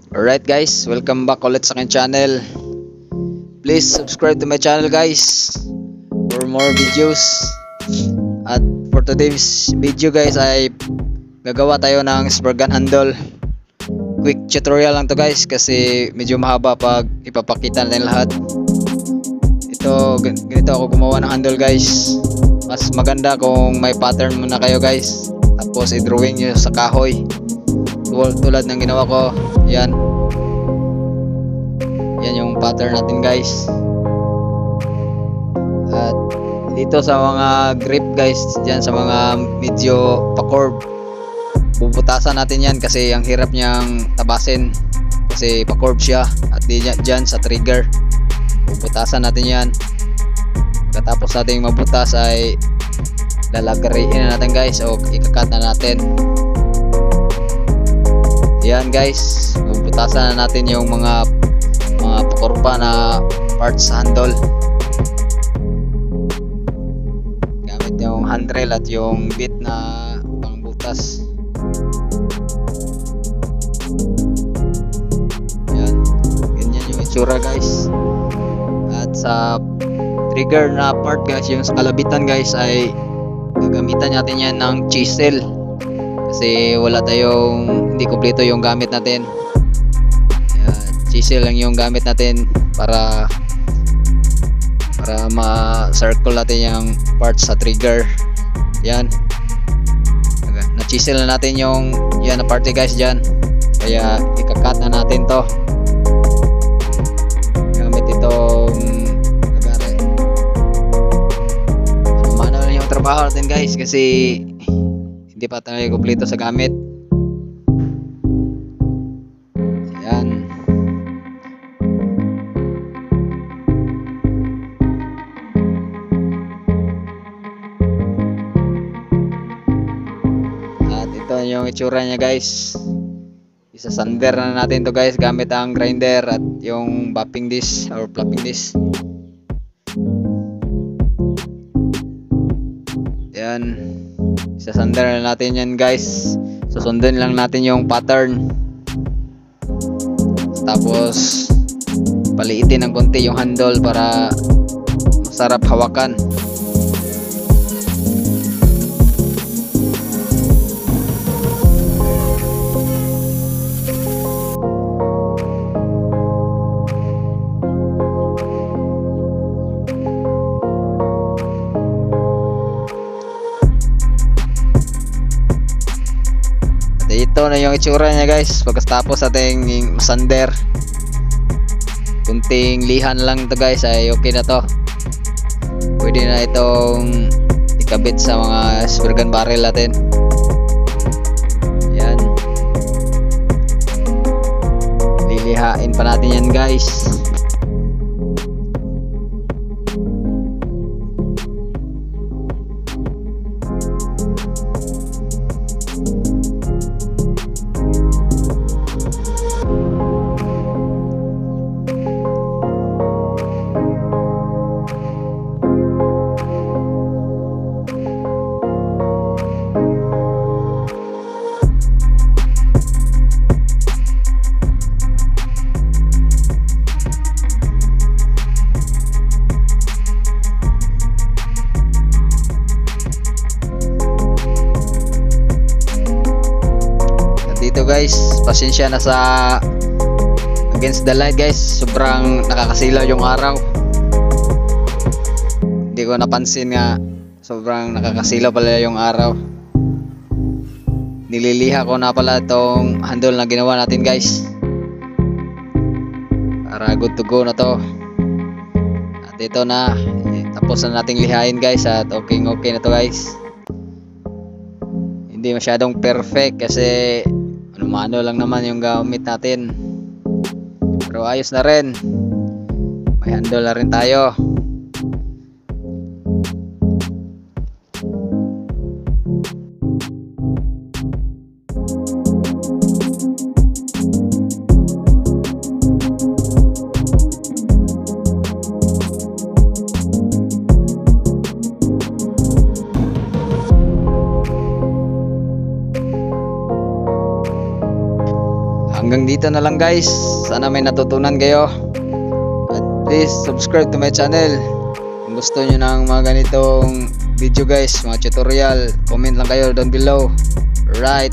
Alright guys, welcome back ulit sa aking channel. Please subscribe to my channel guys for more videos. At for today's video guys ay gagawa tayo ng spur gun handle. Quick tutorial lang to guys kasi medyo mahaba pag ipapakita natin lahat. Ganito ako gumawa ng handle guys. Mas maganda kung may pattern muna kayo guys, tapos i-drawing nyo sa kahoy tulad ng ginawa ko. Yan yung pattern natin guys. At dito sa mga grip guys, dyan sa mga medyo pa-curve, bubutasan natin yan kasi ang hirap niyang tabasin kasi pa-curve siya. At dyan sa trigger, bubutasan natin yan. Pagkatapos natin mabutas ay lalagariin na natin guys o ikakat na natin. Yan guys, bubutasan na natin yung mga pakurpa na parts sa handle gamit yung handrail at yung bit na pangbutas. Yan, ganyan yung itsura guys. At sa trigger na part guys, yung sa kalabitan guys, ay gagamitan natin yan ng chisel kasi wala tayong, hindi kompleto yung gamit natin. Chisel lang yung gamit natin para ma-circle natin yung parts sa trigger. Yan, na-chisel na natin yung yan na parte guys dyan, kaya ikakat na natin to gamit itong lagari. Manual yung trabaho natin guys kasi hindi pa tayo kompleto sa gamit. Yan. Ito yung itsura niya guys. Isasander na natin to guys gamit ang grinder at yung buffing disc or flapping disc. Yan, isasander na natin yan guys. Susundin lang natin yung pattern, tapos paliitin ng konti yung handle para masarap hawakan. Ito na yung itsura niya guys pagkatapos ating masander. Kunting lihan lang to guys ay okay na to. Pwede na itong ikabit sa mga spur gun barrel natin. Yan, lilihain pa natin yan guys. Guys, pasensya na sa against the light guys, sobrang nakakasilaw yung araw. Hindi ko napansin nga sobrang nakakasilaw pala yung araw. Nililiha ko na pala itong handle na ginawa natin guys para good to go na to. At ito na, tapos na nating lihain guys at okay na to guys. Hindi masyadong perfect kasi ano lang naman yung gamit natin, pero ayos na rin, may handle na rin tayo. hanggang dito na lang guys. Sana may natutunan kayo. At please subscribe to my channel. Kung gusto nyo ng mga ganitong video guys, mga tutorial, comment lang kayo down below. Right.